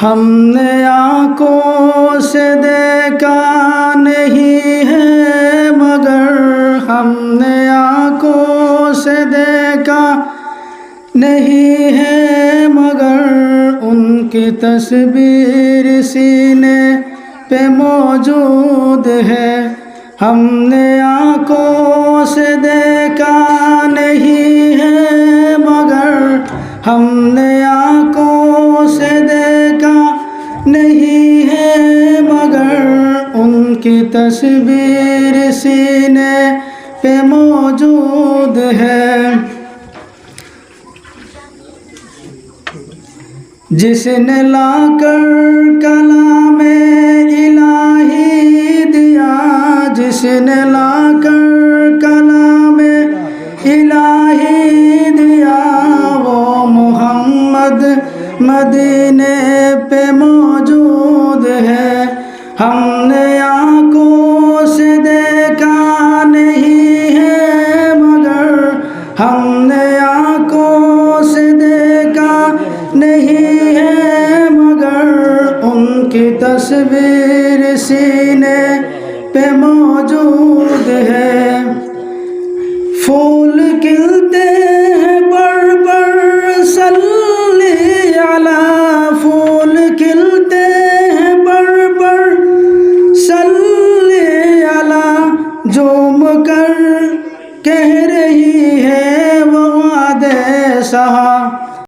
हमने आँखों से देखा नहीं है मगर हमने आँखों से देखा नहीं है मगर उनकी तस्वीर सीने पे मौजूद है। हमने आँखों से देखा नहीं है मगर हमने आँखों से देखा नहीं है मगर उनकी तस्वीर सीने पे मौजूद है। जिसने लाकर कलामे इलाही दिया, जिसने लाकर कलामे इलाही दिया, वो मोहम्मद मदीने पे मौजूद है। हमने आँखों से देखा नहीं है मगर हमने आँखों से देखा नहीं है मगर उनकी तस्वीर सीने पे मौजूद है। फूल खिलते